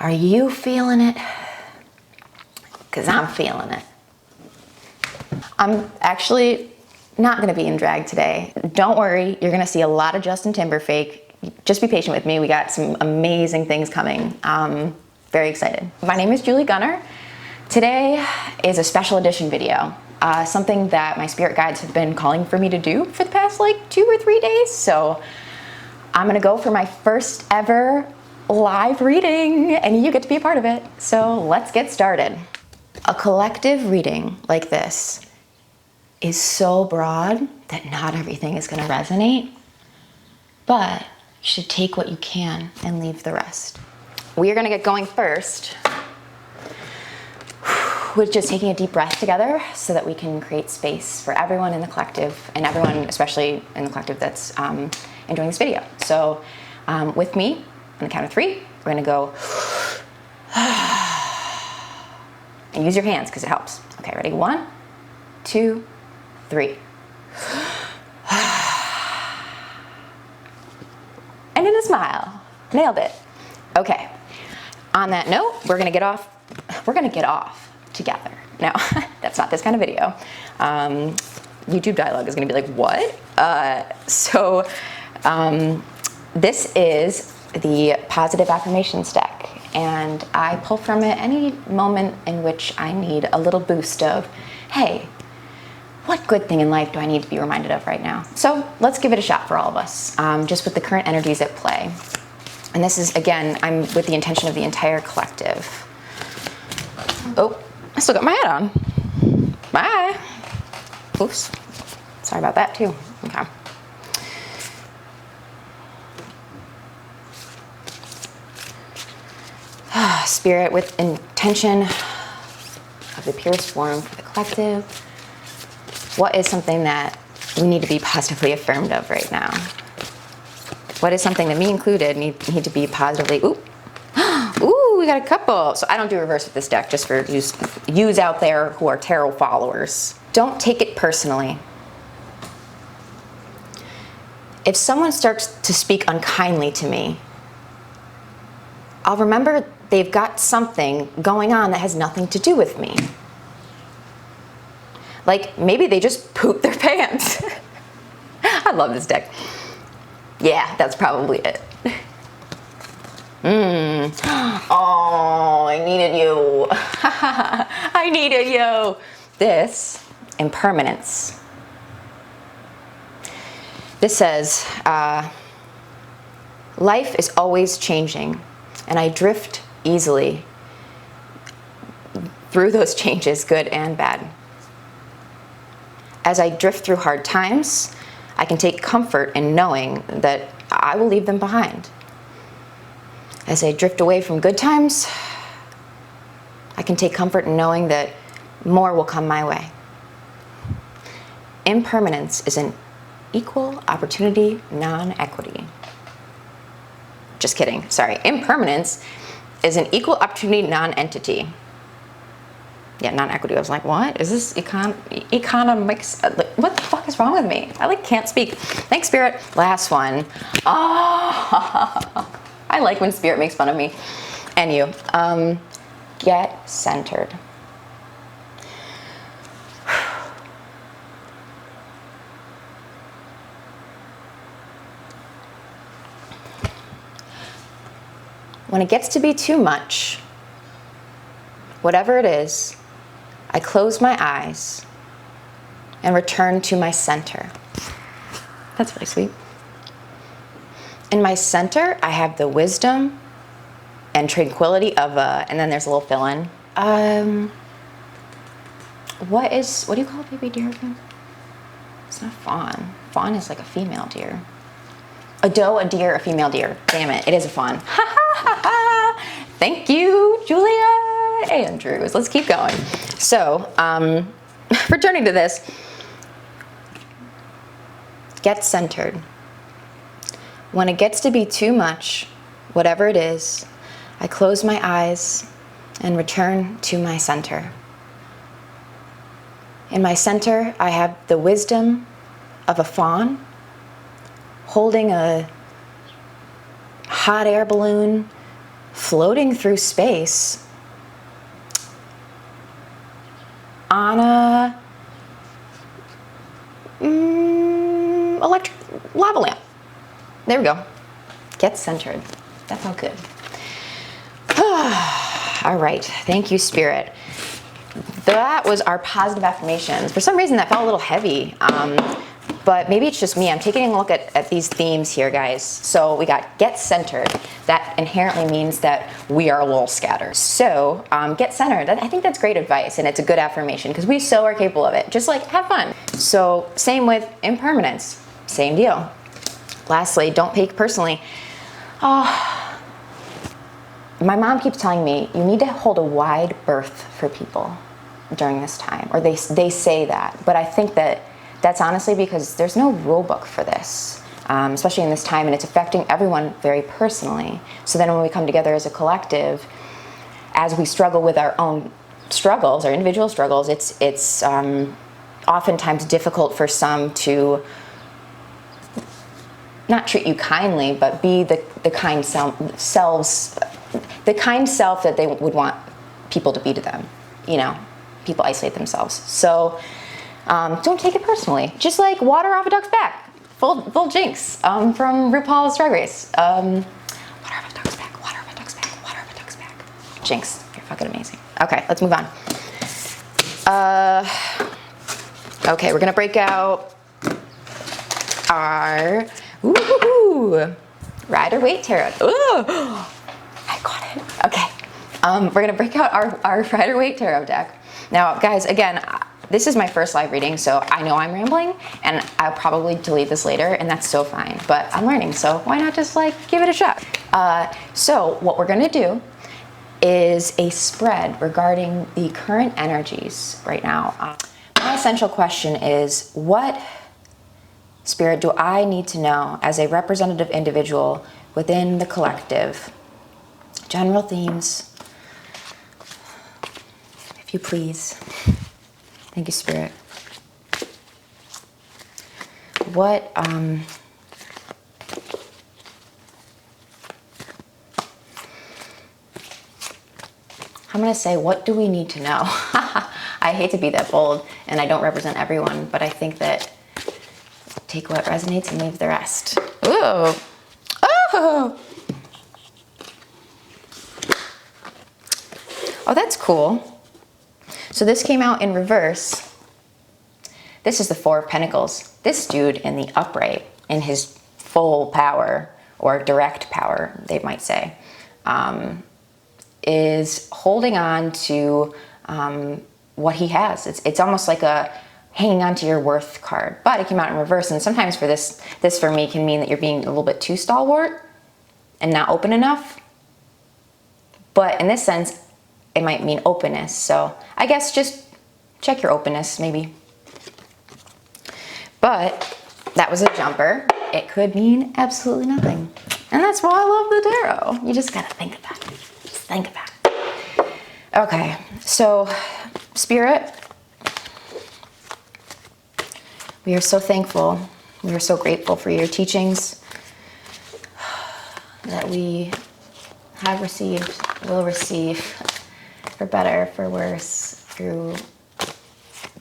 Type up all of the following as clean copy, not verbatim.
Are you feeling it? Because I'm feeling it. I'm actually not going to be in drag today. Don't worry, you're going to see a lot of Justin Timberlake. Just be patient with me. We got some amazing things coming. Very excited. My name is Julie Gunner. Today is a special edition video. Something that my spirit guides have been calling for me to do for the past like 2 or 3 days. So I'm gonna go for my first ever live reading and you get to be a part of it. So let's get started. A collective reading like this is so broad that not everything is gonna resonate, but you should take what you can and leave the rest. We are gonna get going first with just taking a deep breath together so that we can create space for everyone in the collective and everyone, especially in the collective that's enjoying this video. So with me, on the count of 3, we're gonna go and use your hands because it helps. Okay, ready? 1, 2, 3. And then a smile. Nailed it. Okay. On that note, we're gonna get off together. Now, that's not this kind of video. YouTube dialogue is gonna be like, what? This is the positive affirmations deck, and I pull from it any moment in which I need a little boost of, hey, what good thing in life do I need to be reminded of right now? So let's give it a shot for all of us, just with the current energies at play. And this is, again, I'm with the intention of the entire collective. Oh, I still got my hat on. Bye. Oops. Sorry about that too. Okay. Spirit, with intention of the purest form for the collective, what is something that we need to be positively affirmed of right now? What is something that me included need to be positively, ooh, we got a couple. So I don't do reverse with this deck, just for yous out there who are tarot followers. Don't take it personally. If someone starts to speak unkindly to me, I'll remember they've got something going on that has nothing to do with me. Like maybe they just pooped their pants. I love this deck. Yeah, that's probably it. Oh, I needed you. I needed you. This, impermanence. This says, life is always changing, and I drift easily through those changes, good and bad. As I drift through hard times, I can take comfort in knowing that I will leave them behind. As I drift away from good times, I can take comfort in knowing that more will come my way. Impermanence is an equal opportunity non-equity. Just kidding, sorry. Impermanence is an equal opportunity non-entity. Yeah, non-equity. I was like, what? Is this economics? What the fuck is wrong with me? I can't speak. Thanks, Spirit. Last one. Oh, I like when Spirit makes fun of me. And you. Get centered. When it gets to be too much, whatever it is, I close my eyes and return to my center. That's really sweet. In my center, I have the wisdom and tranquility of and then there's a little fill-in. What do you call a baby deer again? It's not fawn. Fawn is like a female deer. A doe, a deer, a female deer. Damn it, it is a fawn. Ha ha ha ha! Thank you, Julia Andrews. Let's keep going. So, returning to this, get centered. When it gets to be too much, whatever it is, I close my eyes and return to my center. In my center, I have the wisdom of a fawn holding a hot air balloon floating through space on a electric lava lamp. There we go. Get centered. That felt good. All right. Thank you, Spirit. That was our positive affirmations. For some reason, that felt a little heavy. But maybe it's just me. I'm taking a look at these themes here, guys. So we got get centered. That inherently means that we are a little scattered. So get centered. I think that's great advice, and it's a good affirmation because we so are capable of it. Just like have fun. So same with impermanence. Same deal. Lastly, don't take personally. Oh, my mom keeps telling me you need to hold a wide berth for people during this time, or they say that. But I think that's honestly because there's no rule book for this, especially in this time, and it's affecting everyone very personally. So then when we come together as a collective, as we struggle with our own struggles, our individual struggles, it's oftentimes difficult for some to not treat you kindly, but be the kind selves, the kind self that they would want people to be to them. You know, people isolate themselves. So don't take it personally. Just like water off a duck's back. Full jinx from RuPaul's Drag Race. Water off a duck's back, water off a duck's back, water off a duck's back. Jinx, you're fucking amazing. Okay, let's move on. Okay, we're gonna break out our Rider-Waite Tarot. Ooh, I got it. Okay, we're gonna break out our Rider-Waite Tarot deck. Now, guys, again, this is my first live reading, so I know I'm rambling, and I'll probably delete this later, and that's so fine. But I'm learning, so why not just like give it a shot? So what we're gonna do is a spread regarding the current energies right now. My essential question is, what, Spirit, do I need to know as a representative individual within the collective? General themes, if you please. Thank you, Spirit. What, I'm gonna say, what do we need to know? I hate to be that bold, and I don't represent everyone, but I think that take what resonates and leave the rest. Ooh. Oh. Oh, that's cool. So this came out in reverse. This is the Four of Pentacles. This dude in the upright, in his full power, or direct power, they might say, is holding on to what he has. It's almost like a hanging on to your worth card, but it came out in reverse. And sometimes for this for me can mean that you're being a little bit too stalwart and not open enough. But in this sense, it might mean openness. So I guess just check your openness, maybe. But that was a jumper. It could mean absolutely nothing. And that's why I love the tarot. You just gotta think about it. Just think about it. Okay, so Spirit, we are so thankful. We are so grateful for your teachings that we have received, will receive, for better, for worse, through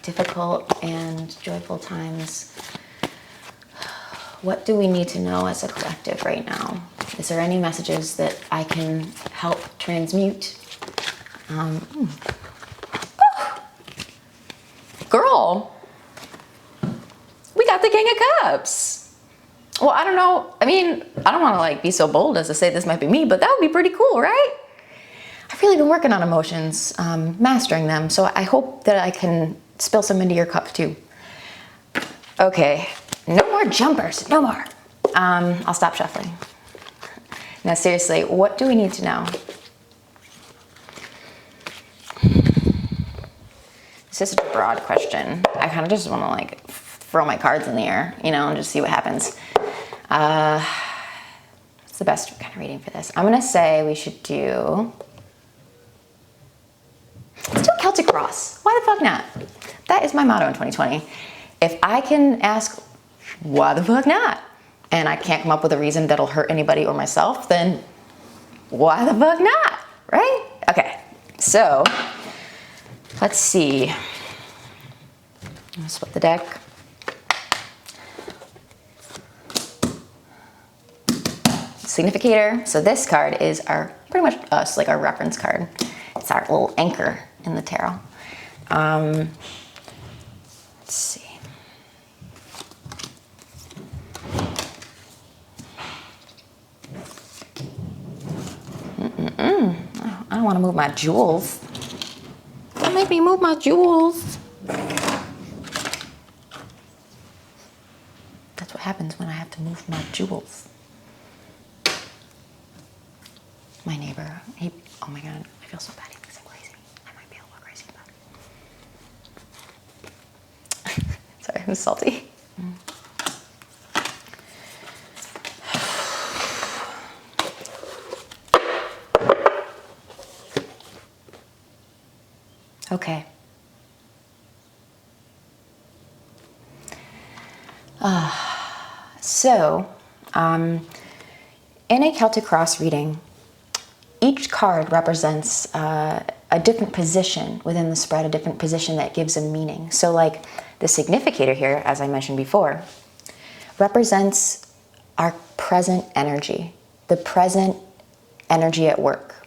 difficult and joyful times. What do we need to know as a collective right now? Is there any messages that I can help transmute? Girl, we got the King of Cups. Well, I don't know. I mean, I don't want to like be so bold as to say this might be me, but that would be pretty cool, right? I've really been working on emotions, mastering them. So I hope that I can spill some into your cup too. Okay, no more jumpers, no more. I'll stop shuffling. Now seriously, what do we need to know? This is a broad question. I kind of just want to like throw my cards in the air, you know, and just see what happens. What's the best kind of reading for this? I'm gonna say we should do, let's do a Celtic Cross. Why the fuck not? That is my motto in 2020. If I can ask, why the fuck not? And I can't come up with a reason that'll hurt anybody or myself, then why the fuck not, right? Okay, so let's see. I'm gonna split the deck. Significator. So this card is our, pretty much us, like our reference card. It's our little anchor in the tarot. Let's see. I don't want to move my jewels. Don't make me move my jewels. That's what happens when I have to move my jewels. My neighbor, oh my God, I feel so bad. He thinks I'm crazy. I might be a little crazy, but. Sorry, I'm salty. Okay. So, in a Celtic cross reading, each card represents a different position within the spread, a different position that gives a meaning. So like the significator here, as I mentioned before, represents our present energy, the present energy at work,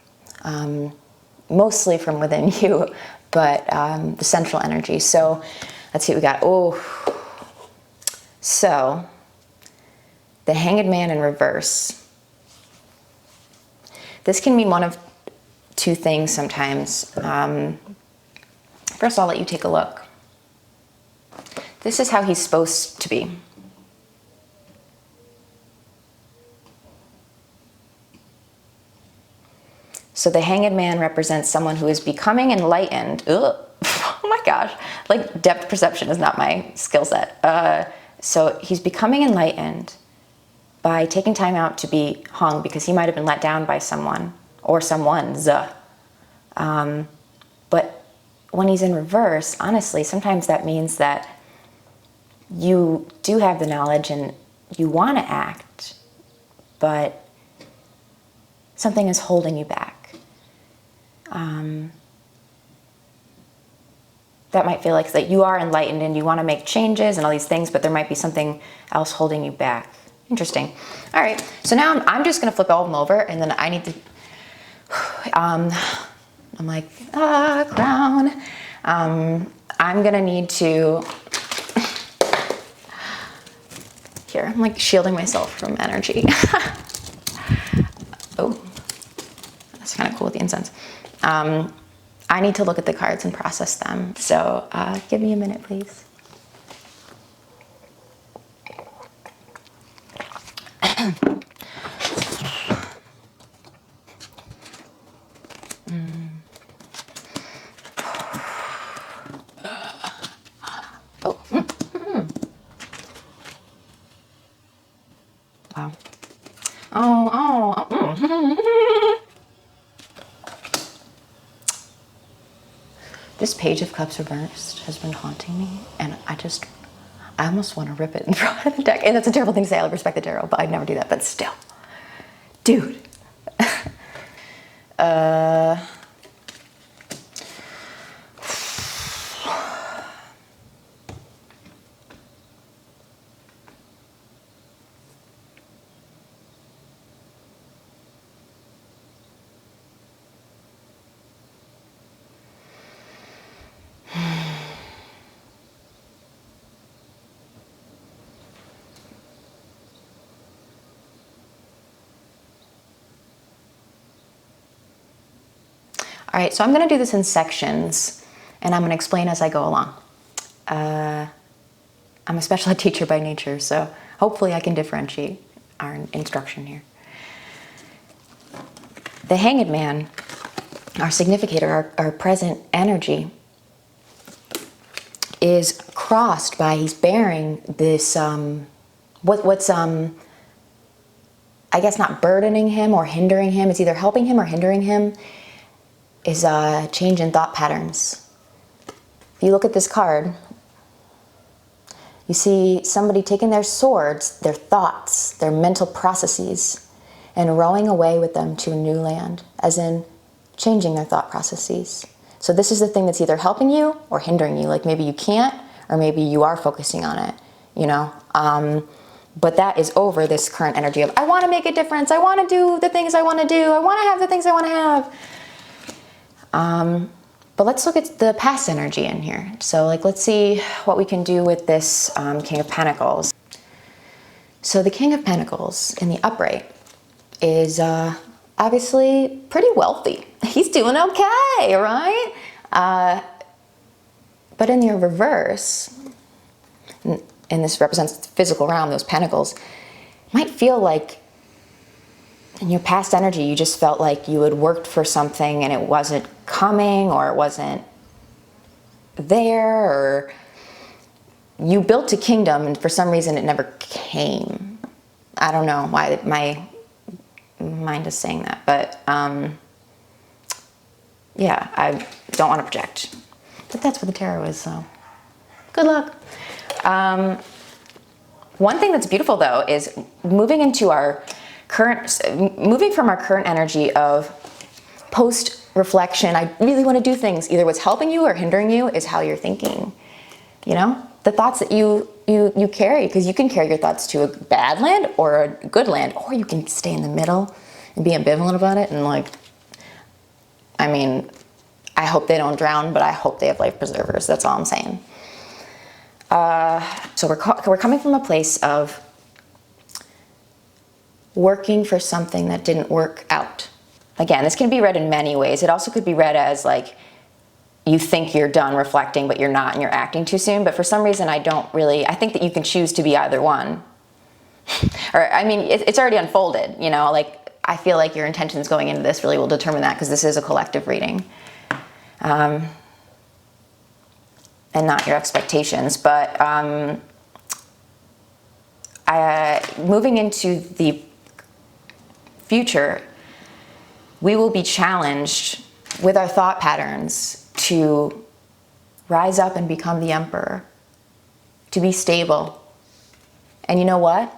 mostly from within you, but the central energy. So let's see what we got. Oh, so the Hanged Man in reverse. This can mean one of two things sometimes. First, I'll let you take a look. This is how he's supposed to be. So the Hanged Man represents someone who is becoming enlightened. Ugh. Oh my gosh, like depth perception is not my skill set. So he's becoming enlightened by taking time out to be hung because he might have been let down by someone or someone's. But when he's in reverse, honestly, sometimes that means that you do have the knowledge and you want to act, but something is holding you back. That might feel like that you are enlightened and you want to make changes and all these things, but there might be something else holding you back. Interesting. All right, so now I'm just going to flip all of them over, and then I need to, I'm like, crown. I'm going to need to, here, I'm like shielding myself from energy. Oh, that's kind of cool with the incense. I need to look at the cards and process them. So give me a minute, please. Wow. This Page of Cups reversed has been haunting me, and I almost want to rip it and throw it in the deck. And that's a terrible thing to say. I respect the tarot, but I'd never do that. But still, dude. All right, so I'm gonna do this in sections, and I'm gonna explain as I go along. I'm a special ed teacher by nature, so hopefully I can differentiate our instruction here. The Hanged Man, our significator, our present energy, is crossed by, he's bearing this, what's I guess not burdening him or hindering him, it's either helping him or hindering him, is a change in thought patterns. If you look at this card, you see somebody taking their swords, their thoughts, their mental processes, and rowing away with them to a new land, as in changing their thought processes. So this is the thing that's either helping you or hindering you. Like maybe you can't, or maybe you are focusing on it, you know? But that is over this current energy of, I want to make a difference. I want to do the things I want to do. I want to have the things I want to have. But let's look at the past energy in here. So like, let's see what we can do with this King of Pentacles. So the King of Pentacles in the upright is obviously pretty wealthy. He's doing okay, right? But in your reverse, and this represents the physical realm, those pentacles, might feel like in your past energy, you just felt like you had worked for something and it wasn't coming, or it wasn't there, or you built a kingdom and for some reason it never came. I don't know why my mind is saying that, but yeah, I don't want to project. But that's what the tarot is, so good luck. One thing that's beautiful though is moving from our current energy of post-reflection, I really want to do things. Either what's helping you or hindering you is how you're thinking. You know, the thoughts that you carry, because you can carry your thoughts to a bad land or a good land, or you can stay in the middle and be ambivalent about it. And like, I mean, I hope they don't drown, but I hope they have life preservers. That's all I'm saying. So we're coming from a place of working for something that didn't work out. Again, this can be read in many ways. It also could be read as like, you think you're done reflecting, but you're not, and you're acting too soon. But for some reason, I think that you can choose to be either one. Or, I mean, it's already unfolded, you know, like, I feel like your intentions going into this really will determine that, because this is a collective reading. And not your expectations. But moving into the future, we will be challenged with our thought patterns to rise up and become the emperor, to be stable. And you know what?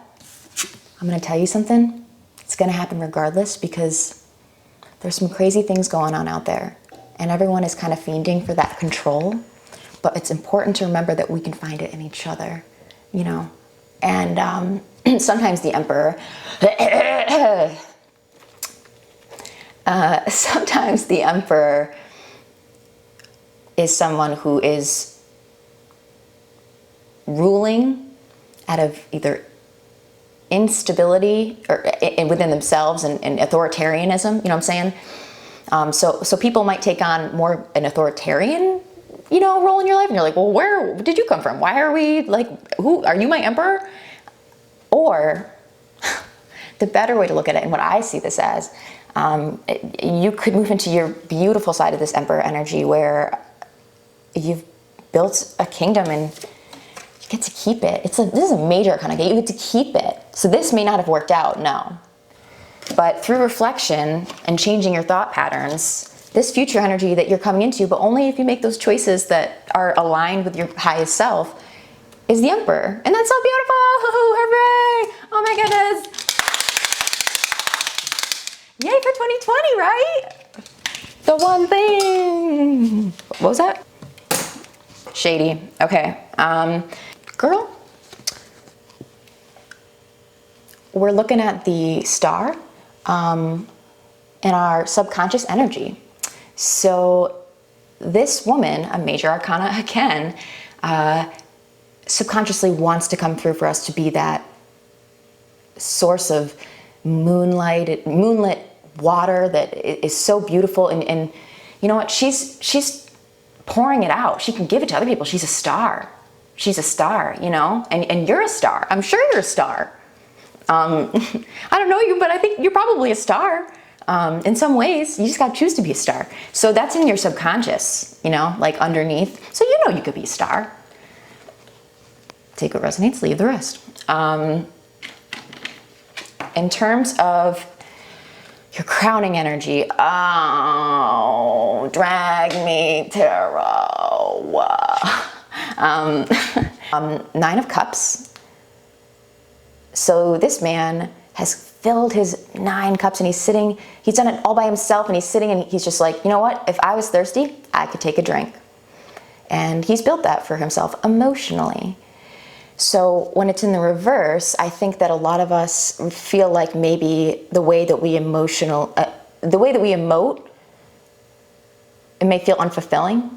I'm going to tell you something. It's going to happen regardless, because there's some crazy things going on out there, and everyone is kind of fiending for that control. But it's important to remember that we can find it in each other, you know. And sometimes the emperor, is someone who is ruling out of either instability or within themselves and authoritarianism, you know what I'm saying? So people might take on more an authoritarian, you know, role in your life, and you're like, well, where did you come from? Why are we like, who are you, my emperor? Or the better way to look at it, and what I see this as, you could move into your beautiful side of this emperor energy, where you've built a kingdom and you get to keep it. This is a major kind of game. You get to keep it. So this may not have worked out, no. But through reflection and changing your thought patterns, this future energy that you're coming into, but only if you make those choices that are aligned with your highest self, is the emperor. And that's so beautiful. Hooray! Oh my goodness. Yay for 2020, right? The one thing. What was that? Shady. Okay. Girl, we're looking at the star in our subconscious energy. So this woman, a major arcana again, subconsciously wants to come through for us to be that source of moonlit water that is so beautiful. And you know what? She's pouring it out. She can give it to other people. She's a star. She's a star, you know? And you're a star. I'm sure you're a star. I don't know you, but I think you're probably a star. In some ways, you just got to choose to be a star. So that's in your subconscious, you know, like underneath. So you know you could be a star. Take what resonates, leave the rest. In terms of your crowning energy, oh, drag me, tarot. Nine of Cups. So this man has filled his 9 cups, and he's done it all by himself, and he's sitting and he's just like, you know what? If I was thirsty, I could take a drink. And he's built that for himself emotionally. So when it's in the reverse, I think that a lot of us feel like maybe the way that we emote, it may feel unfulfilling,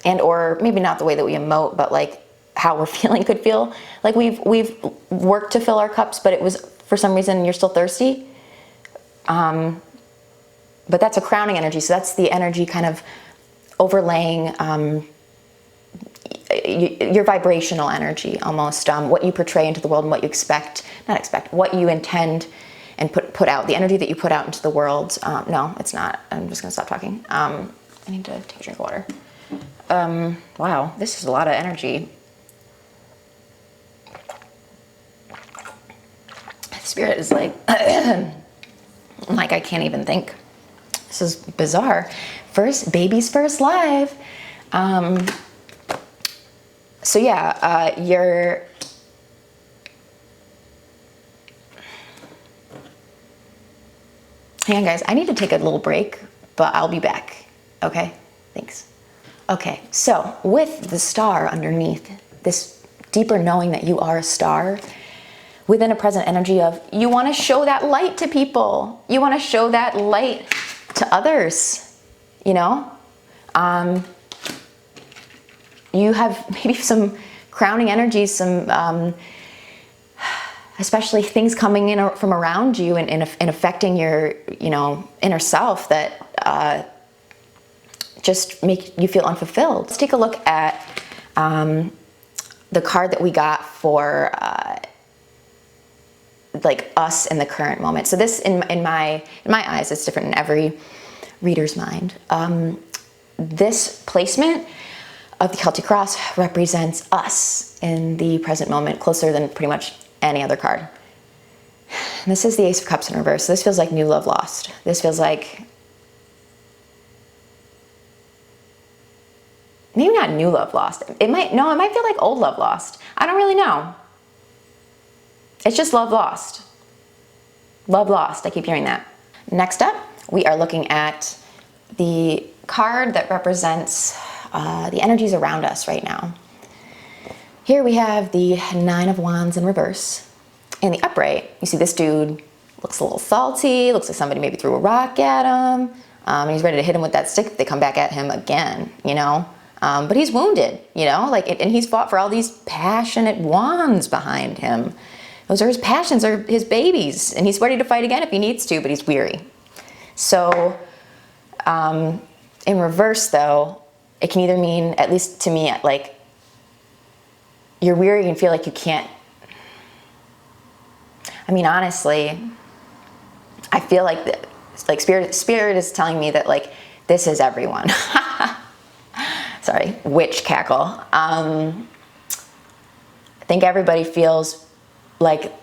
and or maybe not the way that we emote, but like how we're feeling could feel. Like we've worked to fill our cups, but it was for some reason you're still thirsty. But that's a crowning energy. So that's the energy kind of overlaying your vibrational energy almost, what you portray into the world and what you what you intend and put out, the energy that you put out into the world. No, it's not. I'm just gonna stop talking. I need to take a drink of water. Wow, this is a lot of energy. Spirit is like, like I can't even think. This is bizarre. Baby's first live. So yeah, hang on guys, I need to take a little break, but I'll be back. Okay, thanks. Okay, so with the star underneath, this deeper knowing that you are a star, within a present energy of, you want to show that light to people. You want to show that light to others, you know? You have maybe some crowning energies, some, especially things coming in from around you and affecting your, inner self that just make you feel unfulfilled. Let's take a look at the card that we got for like us in the current moment. So this, in my eyes, it's different in every reader's mind. This placement of the Celtic cross represents us in the present moment, closer than pretty much any other card. And this is the Ace of Cups in reverse. So this feels like new love lost. This feels like, maybe not new love lost. It might feel like old love lost. I don't really know. It's just love lost. Love lost, I keep hearing that. Next up, we are looking at the card that represents the energies around us right now. Here we have the 9 of Wands in reverse. In the upright, you see this dude looks a little salty, looks like somebody maybe threw a rock at him, and he's ready to hit him with that stick. They come back at him again, but he's wounded, and he's fought for all these passionate wands behind him. Those are his passions, are his babies, and he's ready to fight again if he needs to, but he's weary. So in reverse though, it can either mean, at least to me, like you're weary and feel like you can't. I mean, honestly, I feel like spirit is telling me that like this is everyone. Sorry, witch cackle. I think everybody feels like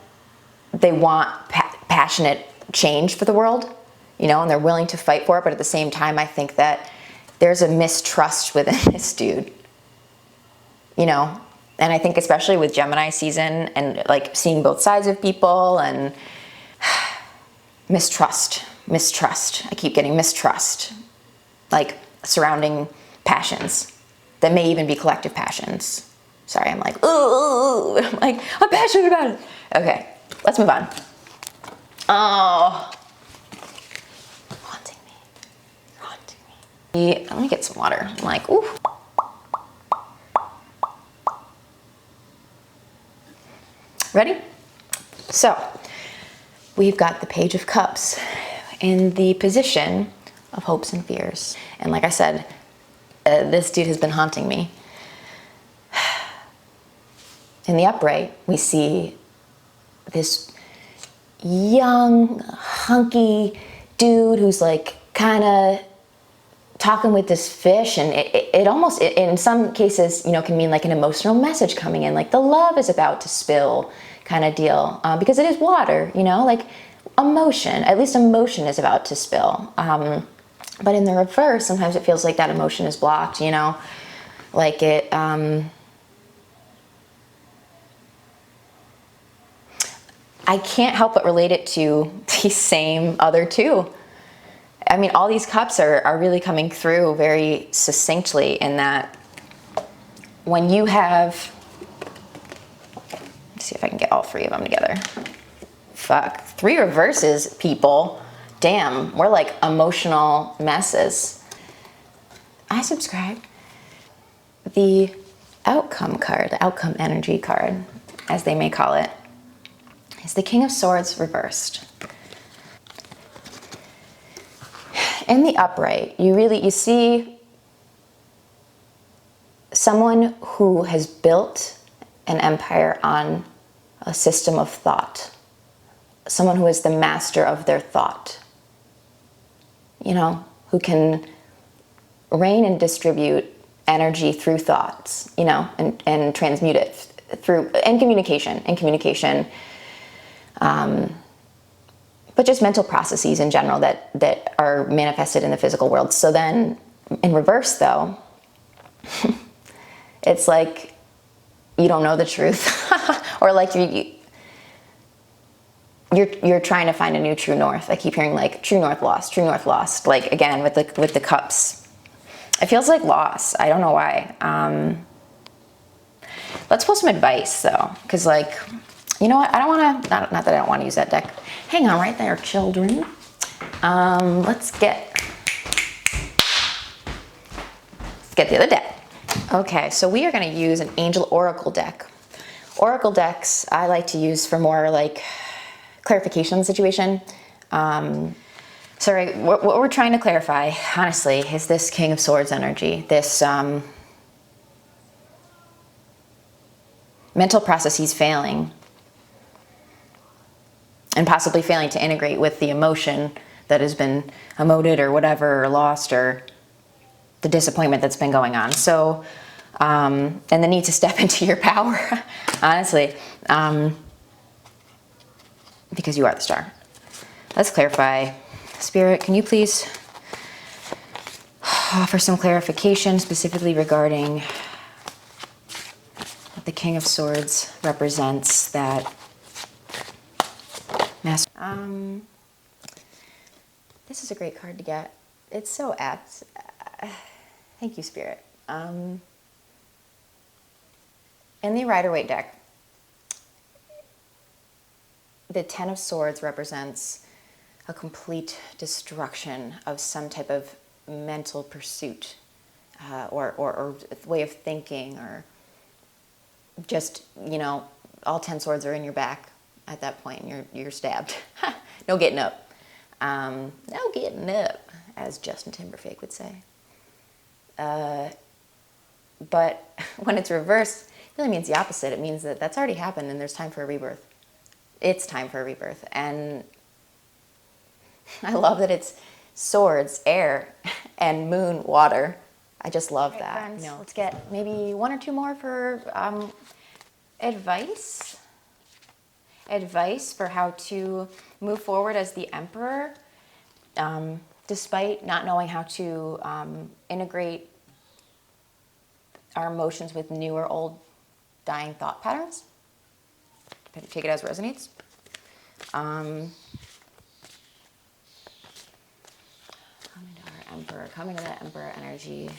they want passionate change for the world, and they're willing to fight for it. But at the same time, I think that there's a mistrust within this dude, and I think especially with Gemini season and like seeing both sides of people and mistrust. I keep getting mistrust, like surrounding passions that may even be collective passions. Sorry, I'm like, ooh, I'm passionate about it. Okay, let's move on. Oh, haunting me. Let me get some water. I'm like, ooh. Ready? So, we've got the Page of Cups in the position of hopes and fears. And like I said, this dude has been haunting me. In the upright, we see this young, hunky dude who's like kind of talking with this fish, and it almost, in some cases, can mean like an emotional message coming in, like the love is about to spill kind of deal, because it is water, like emotion, at least emotion is about to spill. But in the reverse, sometimes it feels like that emotion is blocked, like it, I can't help but relate it to these same other two. I mean, all these cups are really coming through very succinctly in that when you have, let's see if I can get all three of them together. Fuck, 3 reverses, people. Damn, we're like emotional messes. I subscribe. The outcome card, the outcome energy card, as they may call it, is the King of Swords reversed. In the upright, you see someone who has built an empire on a system of thought. Someone who is the master of their thought. You know, who can reign and distribute energy through thoughts, you know, and transmute it through, and communication. But just mental processes in general that are manifested in the physical world. So then, in reverse though, it's like you don't know the truth, or like you're trying to find a new true north. I keep hearing like true north lost. Like again with the cups, it feels like loss. I don't know why. Let's pull some advice though, because like, you know what? I don't want to. Not that I don't want to use that deck. Hang on right there, children. Let's get the other deck. Okay, so we are going to use an Angel Oracle deck. Oracle decks I like to use for more like clarification situation. Sorry, what we're trying to clarify, honestly, is this King of Swords energy. This mental processes failing. And possibly failing to integrate with the emotion that has been emoted or whatever, or lost, or the disappointment that's been going on. So, and the need to step into your power, honestly, because you are the star. Let's clarify. Spirit, can you please offer some clarification specifically regarding what the King of Swords represents, that master. This is a great card to get. It's so apt. Thank you, Spirit. In the Rider-Waite deck, the Ten of Swords represents a complete destruction of some type of mental pursuit, or way of thinking, or just, you know, all 10 swords are in your back at that point, and you're stabbed. No getting up. No getting up, as Justin Timberlake would say. But when it's reversed, it really means the opposite. It means that that's already happened and there's time for a rebirth. It's time for a rebirth. And I love that it's swords, air, and moon, water. I just love that. Friends, you know, let's get maybe 1 or 2 more for advice. Advice for how to move forward as the Emperor, despite not knowing how to integrate our emotions with new or old dying thought patterns. Take it as resonates. Coming to our Emperor, coming to that Emperor energy.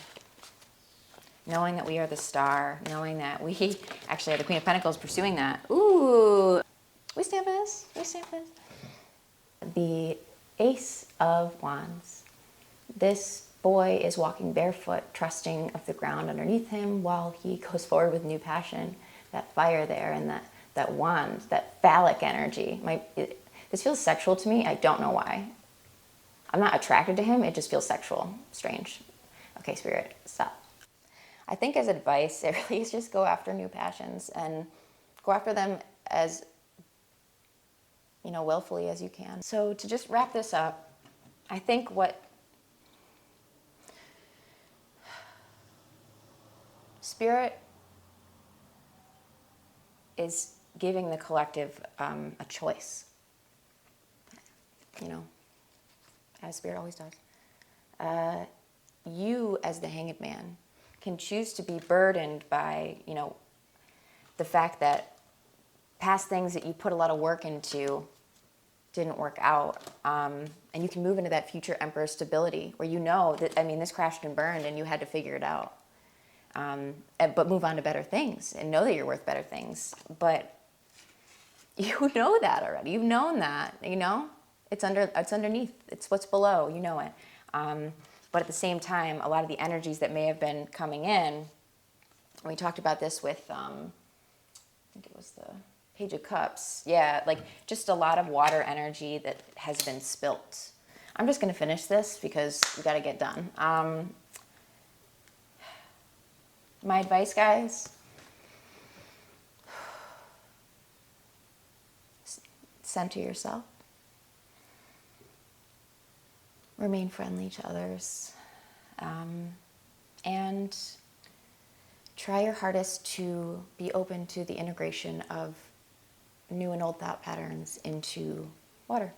Knowing that we are the star, knowing that we actually are the Queen of Pentacles pursuing that. Ooh, we stand for this, we stand for this. The Ace of Wands. This boy is walking barefoot, trusting of the ground underneath him while he goes forward with new passion. That fire there and that wand, that phallic energy. This feels sexual to me. I don't know why. I'm not attracted to him. It just feels sexual. Strange. Okay, Spirit, stop. I think as advice, it really is just go after new passions and go after them as, you know, willfully as you can. So to just wrap this up, I think what Spirit is giving the collective a choice, you know, as Spirit always does. You, as the Hanged Man, can choose to be burdened by, you know, the fact that past things that you put a lot of work into didn't work out. And you can move into that future Emperor stability where you know that, I mean, this crashed and burned and you had to figure it out. But move on to better things and know that you're worth better things. But you know that already. You've known that, you know? It's underneath. It's what's below. You know it. But at the same time, a lot of the energies that may have been coming in, we talked about this with, I think it was the Page of Cups. Yeah, like just a lot of water energy that has been spilt. I'm just going to finish this because we got to get done. My advice, guys, center yourself. Remain friendly to others. And try your hardest to be open to the integration of new and old thought patterns into water.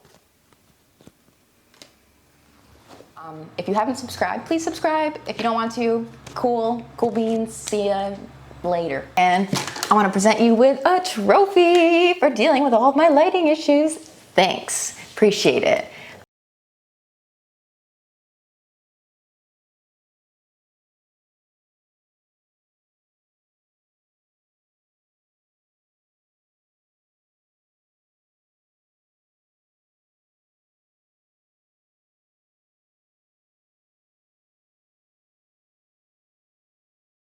If you haven't subscribed, please subscribe. If you don't want to, cool beans. See ya later. And I want to present you with a trophy for dealing with all of my lighting issues. Thanks. Appreciate it.